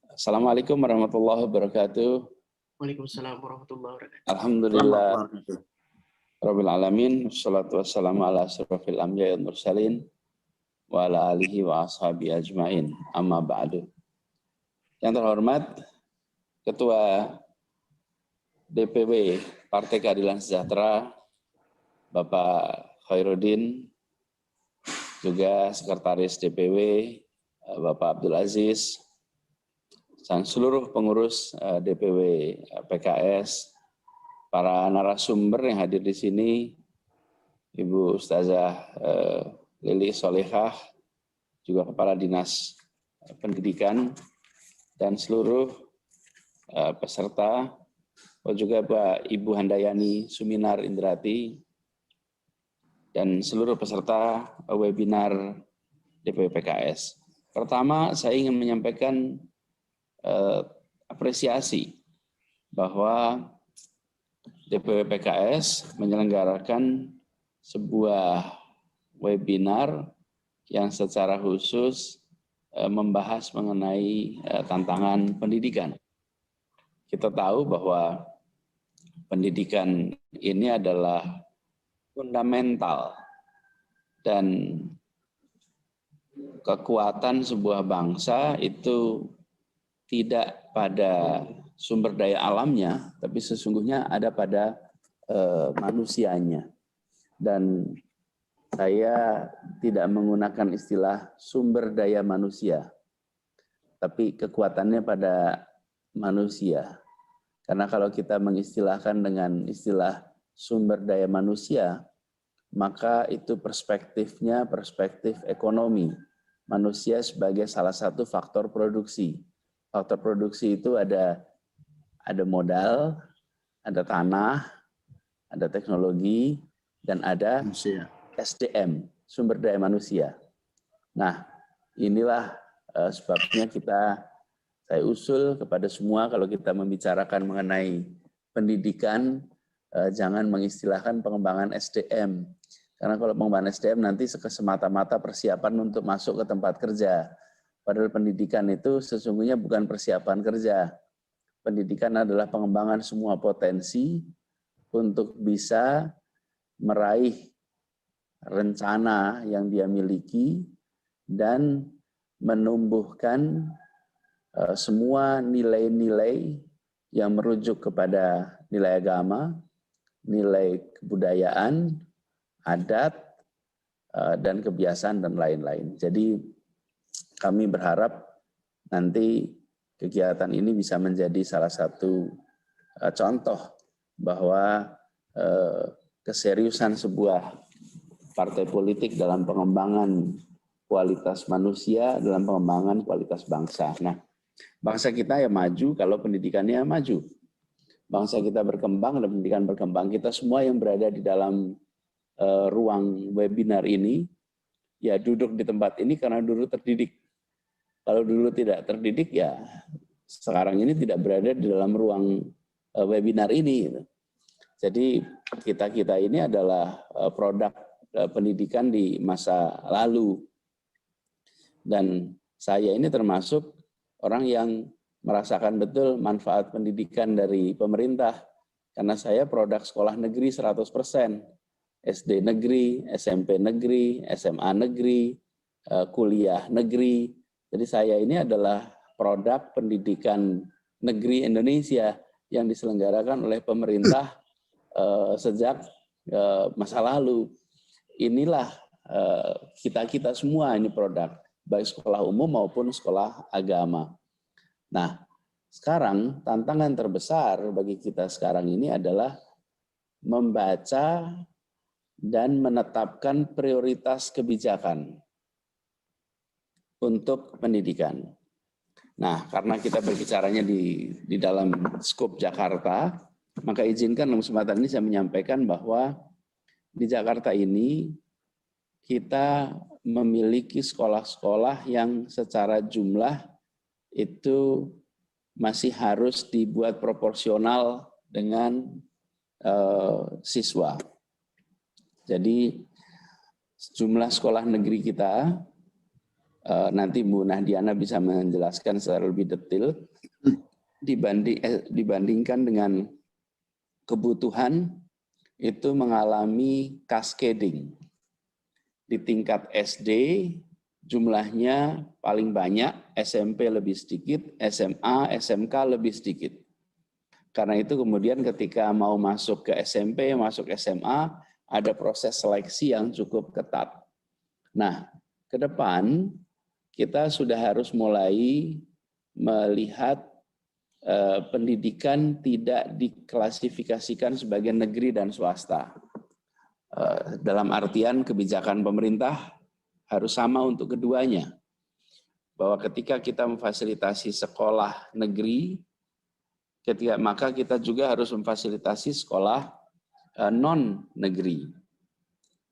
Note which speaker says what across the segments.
Speaker 1: Assalamualaikum warahmatullahi wabarakatuh.
Speaker 2: Waalaikumsalam warahmatullahi wabarakatuh.
Speaker 1: Alhamdulillah Rabbil alamin, wassalatu wassalamu ala asyrafil anbiya'i wal mursalin wa ala alihi wa ashabi ajmain. Amma ba'du. Yang terhormat Ketua DPW Partai Keadilan Sejahtera Bapak Khairuddin, juga Sekretaris DPW Bapak Abdul Aziz, dan seluruh pengurus DPW PKS, para narasumber yang hadir di sini, Ibu Ustazah Lili Solehah, juga Kepala Dinas Pendidikan, dan seluruh peserta, juga Ibu Handayani Suminar Indrati, dan seluruh peserta webinar DPW PKS. Pertama, saya ingin menyampaikan apresiasi bahwa DPW PKS menyelenggarakan sebuah webinar yang secara khusus membahas mengenai tantangan pendidikan. Kita tahu bahwa pendidikan ini adalah fundamental dan kekuatan sebuah bangsa itu tidak pada sumber daya alamnya, tapi sesungguhnya ada pada manusianya. Dan saya tidak menggunakan istilah sumber daya manusia, tapi kekuatannya pada manusia. Karena kalau kita mengistilahkan dengan istilah sumber daya manusia, maka itu perspektifnya perspektif ekonomi. Manusia sebagai salah satu faktor produksi. Faktor produksi itu ada modal, ada tanah, ada teknologi, dan ada SDM, sumber daya manusia. Nah, inilah sebabnya saya usul kepada semua kalau kita membicarakan mengenai pendidikan, jangan mengistilahkan pengembangan SDM. Karena kalau pengembangan SDM nanti semata-mata persiapan untuk masuk ke tempat kerja. Padahal pendidikan itu sesungguhnya bukan persiapan kerja. Pendidikan adalah pengembangan semua potensi untuk bisa meraih rencana yang dia miliki dan menumbuhkan semua nilai-nilai yang merujuk kepada nilai agama, nilai kebudayaan, adat, dan kebiasaan, dan lain-lain. Jadi kami berharap nanti kegiatan ini bisa menjadi salah satu contoh bahwa keseriusan sebuah partai politik dalam pengembangan kualitas manusia, dalam pengembangan kualitas bangsa. Nah, bangsa kita ya maju kalau pendidikannya maju. Bangsa kita berkembang dan pendidikan berkembang. Kita semua yang berada di dalam ruang webinar ini, ya duduk di tempat ini karena dulu terdidik. Kalau dulu tidak terdidik, ya sekarang ini tidak berada di dalam ruang webinar ini. Jadi kita ini adalah produk pendidikan di masa lalu. Dan saya ini termasuk orang yang merasakan betul manfaat pendidikan dari pemerintah. Karena saya produk sekolah negeri 100%. SD negeri, SMP negeri, SMA negeri, kuliah negeri. Jadi saya ini adalah produk pendidikan negeri Indonesia yang diselenggarakan oleh pemerintah sejak masa lalu. Inilah kita semua ini produk, baik sekolah umum maupun sekolah agama. Nah, sekarang tantangan terbesar bagi kita sekarang ini adalah membaca dan menetapkan prioritas kebijakan untuk pendidikan. Nah, karena kita berbicaranya di dalam skop Jakarta, maka izinkan dalam kesempatan ini saya menyampaikan bahwa di Jakarta ini kita memiliki sekolah-sekolah yang secara jumlah itu masih harus dibuat proporsional dengan siswa. Jadi jumlah sekolah negeri kita Nanti Bu Nahdiana bisa menjelaskan secara lebih detail dibandingkan dengan kebutuhan itu mengalami cascading. Di tingkat SD jumlahnya paling banyak, SMP lebih sedikit, SMA, SMK lebih sedikit. Karena itu kemudian ketika mau masuk ke SMP, masuk SMA, ada proses seleksi yang cukup ketat. Nah, ke depan kita sudah harus mulai melihat pendidikan tidak diklasifikasikan sebagai negeri dan swasta. Dalam artian kebijakan pemerintah harus sama untuk keduanya. Bahwa ketika kita memfasilitasi sekolah negeri, maka kita juga harus memfasilitasi sekolah non-negeri.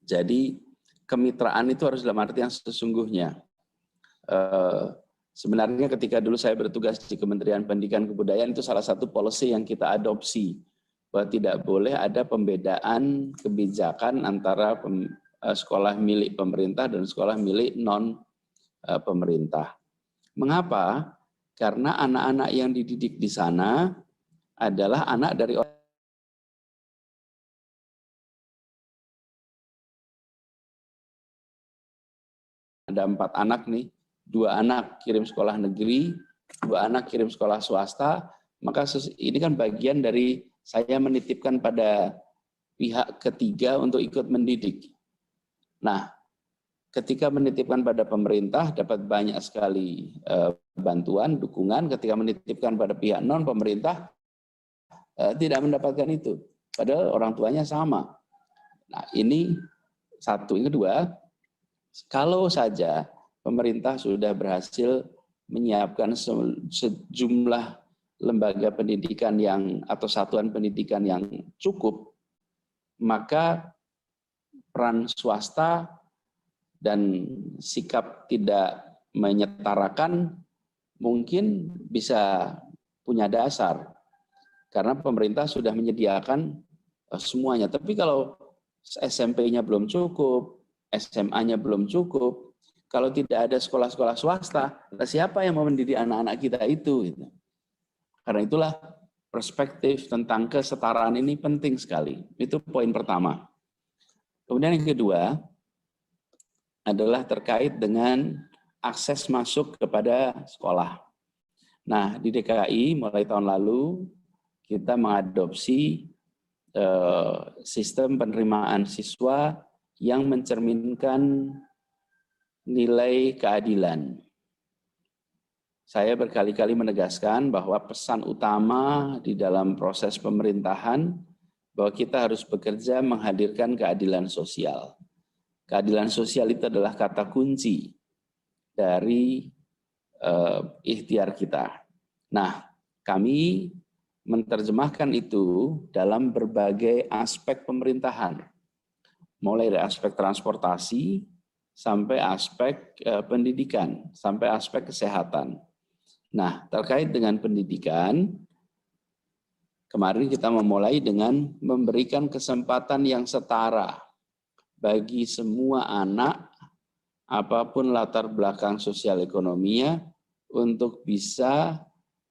Speaker 1: Jadi kemitraan itu harus dalam arti yang sesungguhnya. Sebenarnya ketika dulu saya bertugas di Kementerian Pendidikan dan Kebudayaan, itu salah satu policy yang kita adopsi, bahwa tidak boleh ada pembedaan kebijakan antara sekolah milik pemerintah dan sekolah milik non-pemerintah. Mengapa? Karena anak-anak yang dididik di sana adalah anak dari orang. Ada 4 anak nih, 2 anak kirim sekolah negeri, 2 anak kirim sekolah swasta, maka ini kan bagian dari saya menitipkan pada pihak ketiga untuk ikut mendidik. Nah, ketika menitipkan pada pemerintah dapat banyak sekali bantuan, dukungan. Ketika menitipkan pada pihak non-pemerintah tidak mendapatkan itu. Padahal orang tuanya sama. Nah, ini satu. Yang kedua, kalau saja pemerintah sudah berhasil menyiapkan sejumlah lembaga pendidikan atau satuan pendidikan yang cukup, maka peran swasta dan sikap tidak menyetarakan mungkin bisa punya dasar. Karena pemerintah sudah menyediakan semuanya. Tapi kalau SMP-nya belum cukup, SMA-nya belum cukup, kalau tidak ada sekolah-sekolah swasta, siapa yang mau mendidik anak-anak kita itu? Karena itulah perspektif tentang kesetaraan ini penting sekali. Itu poin pertama. Kemudian yang kedua adalah terkait dengan akses masuk kepada sekolah. Nah, di DKI mulai tahun lalu kita mengadopsi sistem penerimaan siswa yang mencerminkan nilai keadilan. Saya berkali-kali menegaskan bahwa pesan utama di dalam proses pemerintahan bahwa kita harus bekerja menghadirkan keadilan sosial. Keadilan sosial itu adalah kata kunci dari ikhtiar kita. Nah, kami menerjemahkan itu dalam berbagai aspek pemerintahan, mulai dari aspek transportasi, sampai aspek pendidikan, sampai aspek kesehatan. Nah, terkait dengan pendidikan, kemarin kita memulai dengan memberikan kesempatan yang setara bagi semua anak, apapun latar belakang sosial ekonominya, untuk bisa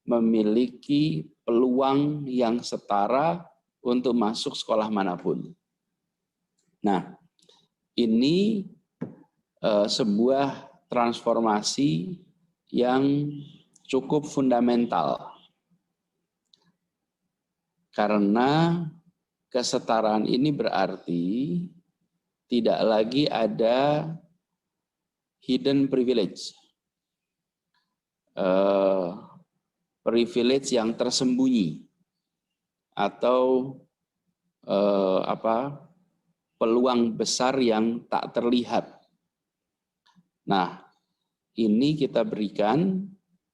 Speaker 1: memiliki peluang yang setara untuk masuk sekolah manapun. Nah, ini sebuah transformasi yang cukup fundamental. Karena kesetaraan ini berarti tidak lagi ada hidden privilege. Privilege yang tersembunyi atau peluang besar yang tak terlihat. Nah, ini kita berikan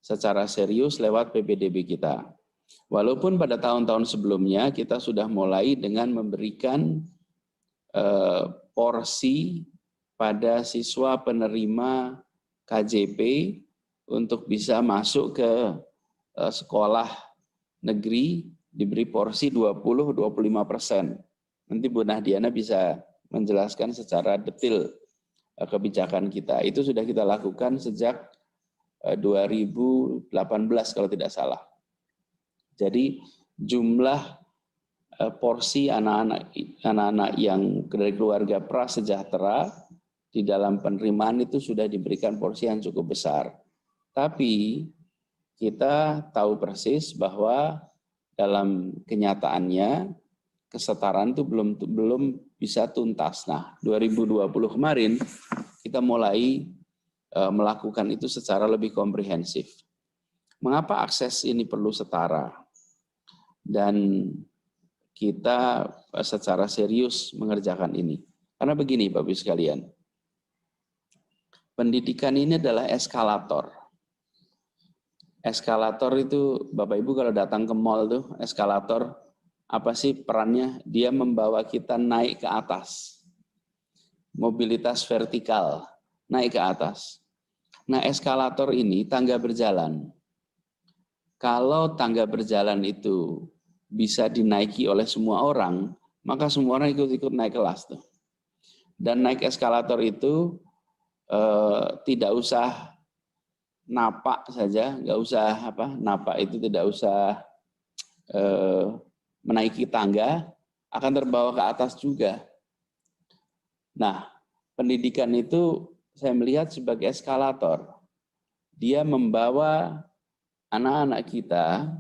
Speaker 1: secara serius lewat PPDB kita. Walaupun pada tahun-tahun sebelumnya kita sudah mulai dengan memberikan porsi pada siswa penerima KJP untuk bisa masuk ke sekolah negeri, diberi porsi 20-25%. Nanti Bu Nahdiana bisa menjelaskan secara detail kebijakan kita. Itu sudah kita lakukan sejak 2018 kalau tidak salah. Jadi jumlah porsi anak-anak yang dari keluarga prasejahtera di dalam penerimaan itu sudah diberikan porsi yang cukup besar. Tapi kita tahu persis bahwa dalam kenyataannya kesetaraan itu belum bisa tuntas. Nah, 2020 kemarin kita mulai melakukan itu secara lebih komprehensif. Mengapa akses ini perlu setara? Dan kita secara serius mengerjakan ini. Karena begini Bapak Ibu sekalian, pendidikan ini adalah eskalator. Eskalator itu Bapak Ibu kalau datang ke mall tuh, eskalator apa sih perannya? Dia membawa kita naik ke atas. Mobilitas vertikal, naik ke atas. Nah, eskalator ini tangga berjalan. Kalau tangga berjalan itu bisa dinaiki oleh semua orang, maka semua orang ikut-ikut naik kelas tuh. Dan naik eskalator itu tidak usah napak saja, nggak usah napak itu tidak usah menaiki tangga, akan terbawa ke atas juga. Nah, pendidikan itu saya melihat sebagai eskalator. Dia membawa anak-anak kita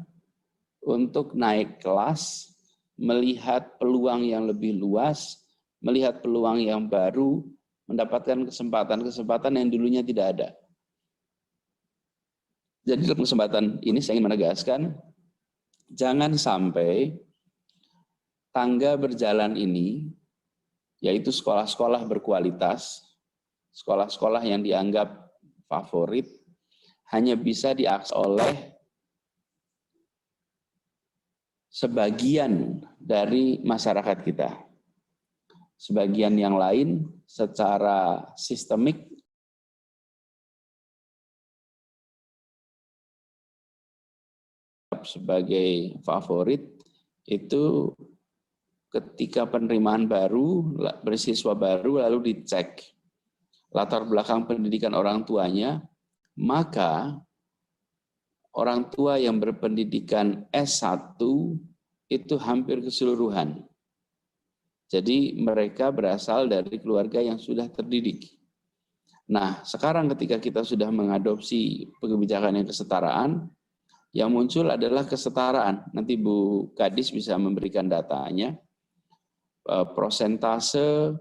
Speaker 1: untuk naik kelas, melihat peluang yang lebih luas, melihat peluang yang baru, mendapatkan kesempatan-kesempatan yang dulunya tidak ada. Jadi dalam kesempatan ini saya ingin menegaskan, jangan sampai tangga berjalan ini, yaitu sekolah-sekolah berkualitas, sekolah-sekolah yang dianggap favorit, hanya bisa diakses oleh sebagian dari masyarakat kita. Sebagian yang lain secara sistemik sebagai favorit itu ketika penerimaan baru, bersiswa baru lalu dicek latar belakang pendidikan orang tuanya, maka orang tua yang berpendidikan S1 itu hampir keseluruhan. Jadi mereka berasal dari keluarga yang sudah terdidik. Nah, sekarang ketika kita sudah mengadopsi kebijakan yang kesetaraan, yang muncul adalah kesetaraan. Nanti Bu Kadis bisa memberikan datanya. Prosentase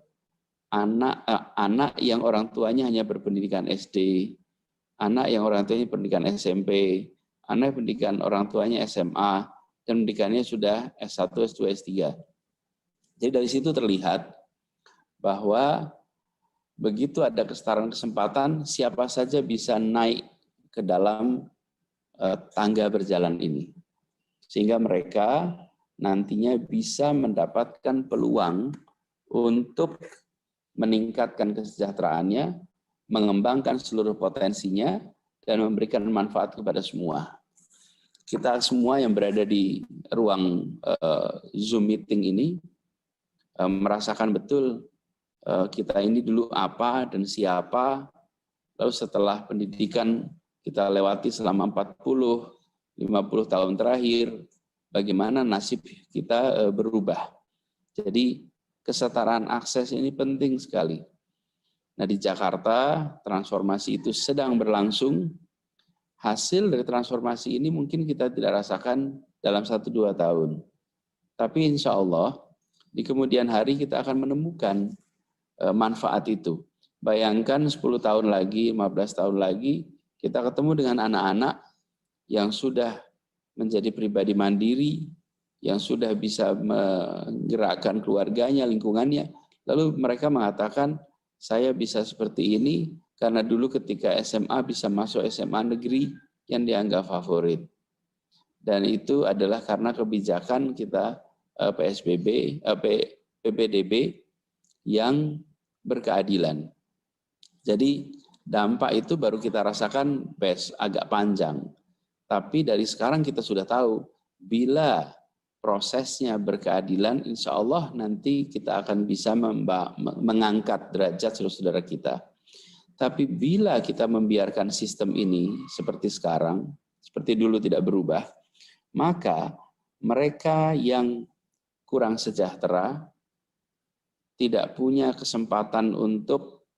Speaker 1: anak yang orang tuanya hanya berpendidikan SD, anak yang orang tuanya pendidikan SMP, anak pendidikan orang tuanya SMA, dan pendidikannya sudah S1, S2, S3. Jadi dari situ terlihat bahwa begitu ada kesetaraan kesempatan, siapa saja bisa naik ke dalam tangga berjalan ini. Sehingga mereka nantinya bisa mendapatkan peluang untuk meningkatkan kesejahteraannya, mengembangkan seluruh potensinya, dan memberikan manfaat kepada semua. Kita semua yang berada di ruang Zoom meeting ini merasakan betul kita ini dulu apa dan siapa, lalu setelah pendidikan kita lewati selama 40-50 tahun terakhir, bagaimana nasib kita berubah. Jadi kesetaraan akses ini penting sekali. Nah, di Jakarta transformasi itu sedang berlangsung. Hasil dari transformasi ini mungkin kita tidak rasakan dalam 1-2 tahun. Tapi insya Allah di kemudian hari kita akan menemukan manfaat itu. Bayangkan 10 tahun lagi, 15 tahun lagi, kita ketemu dengan anak-anak yang sudah menjadi pribadi mandiri, yang sudah bisa menggerakkan keluarganya, lingkungannya. Lalu mereka mengatakan, saya bisa seperti ini karena dulu ketika SMA bisa masuk SMA negeri yang dianggap favorit. Dan itu adalah karena kebijakan kita PPDB yang berkeadilan. Jadi dampak itu baru kita rasakan agak panjang. Tapi dari sekarang kita sudah tahu, bila prosesnya berkeadilan, insya Allah nanti kita akan bisa mengangkat derajat saudara-saudara kita. Tapi bila kita membiarkan sistem ini seperti sekarang, seperti dulu tidak berubah, maka mereka yang kurang sejahtera tidak punya kesempatan untuk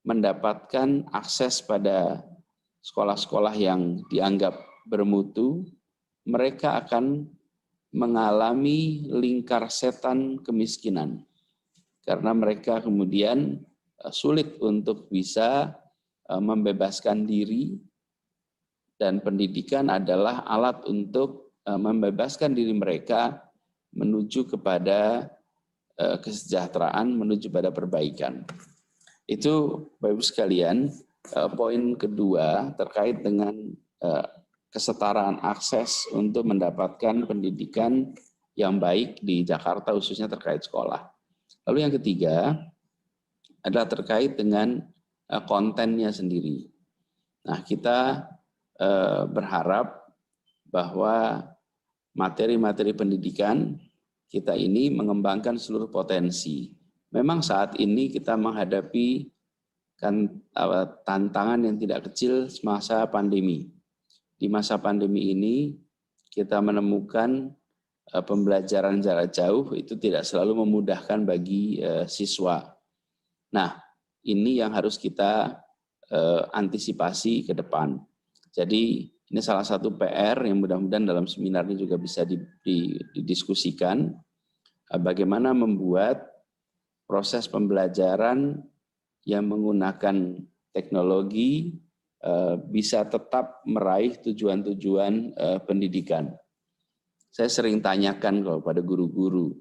Speaker 1: mendapatkan akses pada sekolah-sekolah yang dianggap bermutu. Mereka akan mengalami lingkar setan kemiskinan. Karena mereka kemudian sulit untuk bisa membebaskan diri, dan pendidikan adalah alat untuk membebaskan diri mereka menuju kepada kesejahteraan, menuju pada perbaikan. Itu Bapak Ibu sekalian, poin kedua terkait dengan kesetaraan akses untuk mendapatkan pendidikan yang baik di Jakarta, khususnya terkait sekolah. Lalu yang ketiga adalah terkait dengan kontennya sendiri. Nah, kita berharap bahwa materi-materi pendidikan kita ini mengembangkan seluruh potensi. Memang saat ini kita menghadapi tantangan yang tidak kecil semasa pandemi. Di masa pandemi ini kita menemukan pembelajaran jarak jauh itu tidak selalu memudahkan bagi siswa. Nah, ini yang harus kita antisipasi ke depan. Jadi ini salah satu PR yang mudah-mudahan dalam seminar ini juga bisa didiskusikan, bagaimana membuat proses pembelajaran yang menggunakan teknologi bisa tetap meraih tujuan-tujuan pendidikan. Saya sering tanyakan kepada guru-guru,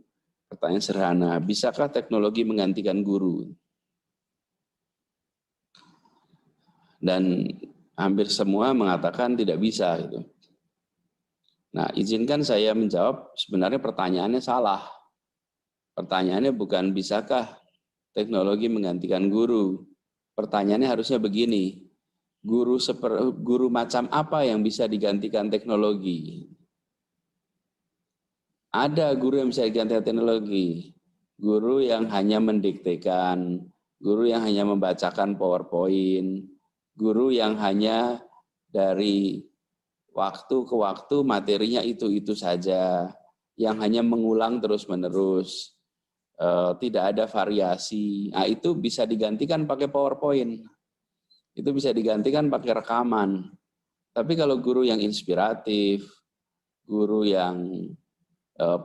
Speaker 1: pertanyaan sederhana, bisakah teknologi menggantikan guru? Dan hampir semua mengatakan tidak bisa. Gitu. Nah, izinkan saya menjawab, sebenarnya pertanyaannya salah. Pertanyaannya bukan bisakah teknologi menggantikan guru. Pertanyaannya harusnya begini, guru macam apa yang bisa digantikan teknologi? Ada guru yang bisa digantikan teknologi. Guru yang hanya mendiktekan, guru yang hanya membacakan PowerPoint, guru yang hanya dari waktu ke waktu materinya itu saja, yang hanya mengulang terus-menerus, tidak ada variasi. Nah, itu bisa digantikan pakai PowerPoint. Itu bisa digantikan pakai rekaman. Tapi kalau guru yang inspiratif, guru yang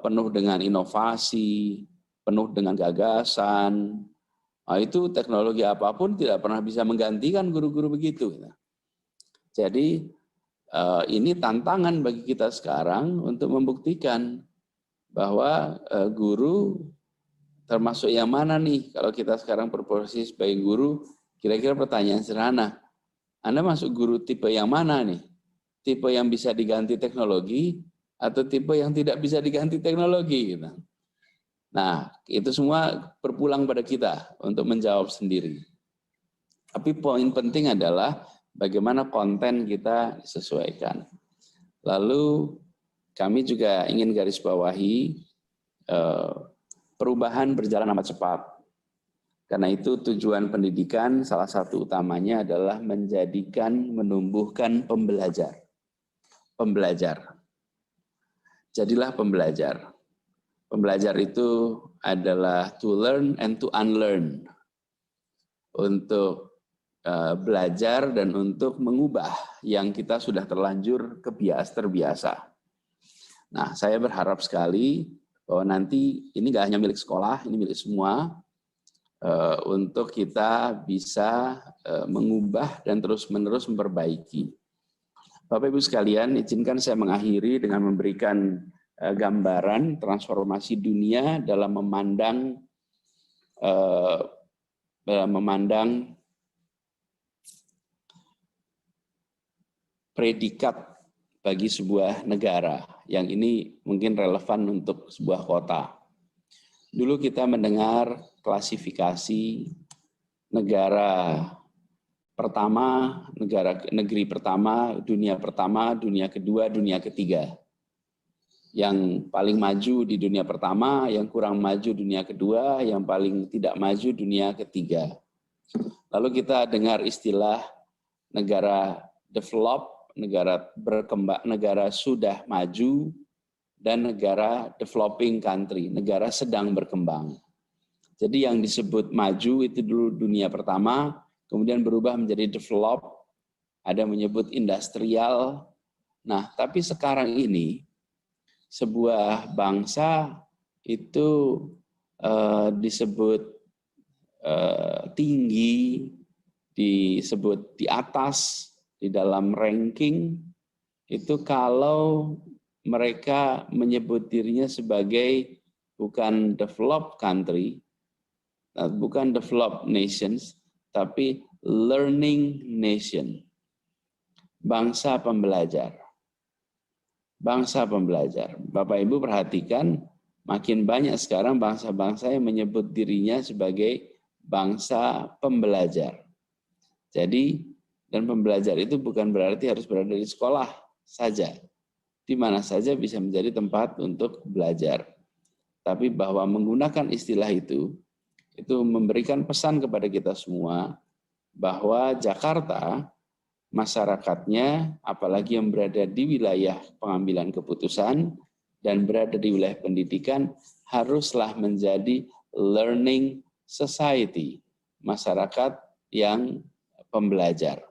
Speaker 1: penuh dengan inovasi, penuh dengan gagasan, nah itu teknologi apapun tidak pernah bisa menggantikan guru-guru begitu. Jadi ini tantangan bagi kita sekarang untuk membuktikan bahwa guru termasuk yang mana nih, kalau kita sekarang berposisi sebagai guru, kira-kira pertanyaan sederhana, Anda masuk guru tipe yang mana nih? Tipe yang bisa diganti teknologi atau tipe yang tidak bisa diganti teknologi? Gitu. Nah, itu semua berpulang pada kita untuk menjawab sendiri. Tapi poin penting adalah bagaimana konten kita disesuaikan. Lalu kami juga ingin garis bawahi perubahan berjalan amat cepat. Karena itu tujuan pendidikan salah satu utamanya adalah menumbuhkan pembelajar. Pembelajar. Jadilah pembelajar. Pembelajar itu adalah to learn and to unlearn. Untuk belajar dan untuk mengubah yang kita sudah terlanjur terbiasa. Nah, saya berharap sekali bahwa nanti ini nggak hanya milik sekolah, ini milik semua, untuk kita bisa mengubah dan terus-menerus memperbaiki. Bapak Ibu sekalian, izinkan saya mengakhiri dengan memberikan gambaran transformasi dunia dalam memandang predikat bagi sebuah negara, yang ini mungkin relevan untuk sebuah kota. Dulu kita mendengar klasifikasi negara pertama, negeri pertama, dunia kedua, dunia ketiga. Yang paling maju di dunia pertama, yang kurang maju dunia kedua, yang paling tidak maju dunia ketiga. Lalu kita dengar istilah negara develop, negara berkembang, negara sudah maju, dan negara developing country, negara sedang berkembang. Jadi yang disebut maju itu dulu dunia pertama, kemudian berubah menjadi develop, ada menyebut industrial. Nah, tapi sekarang ini sebuah bangsa itu disebut tinggi, disebut di atas di dalam ranking itu kalau mereka menyebut dirinya sebagai bukan developed country, bukan developed nations, tapi learning nation. Bangsa pembelajar. Bangsa pembelajar. Bapak Ibu perhatikan, makin banyak sekarang bangsa-bangsa yang menyebut dirinya sebagai bangsa pembelajar. Jadi, dan pembelajar itu bukan berarti harus berada di sekolah saja. Di mana saja bisa menjadi tempat untuk belajar. Tapi bahwa menggunakan istilah itu memberikan pesan kepada kita semua bahwa Jakarta, masyarakatnya, apalagi yang berada di wilayah pengambilan keputusan dan berada di wilayah pendidikan, haruslah menjadi learning society, masyarakat yang pembelajar.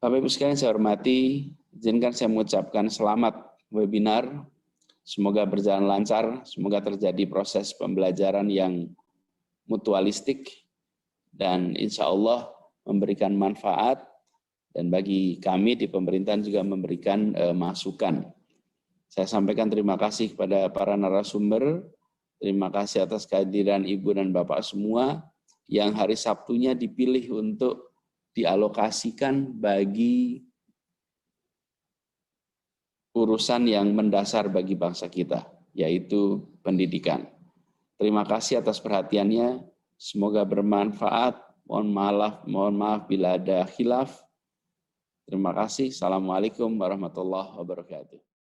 Speaker 1: Bapak Ibu sekalian saya hormati, izinkan saya mengucapkan selamat webinar. Semoga berjalan lancar, semoga terjadi proses pembelajaran yang mutualistik dan insya Allah memberikan manfaat, dan bagi kami di pemerintahan juga memberikan masukan. Saya sampaikan terima kasih kepada para narasumber, terima kasih atas kehadiran Ibu dan Bapak semua yang hari Sabtunya dipilih untuk dialokasikan bagi urusan yang mendasar bagi bangsa kita, yaitu pendidikan. Terima kasih atas perhatiannya, semoga bermanfaat. Mohon maaf bila ada khilaf. Terima kasih. Assalamualaikum warahmatullahi wabarakatuh.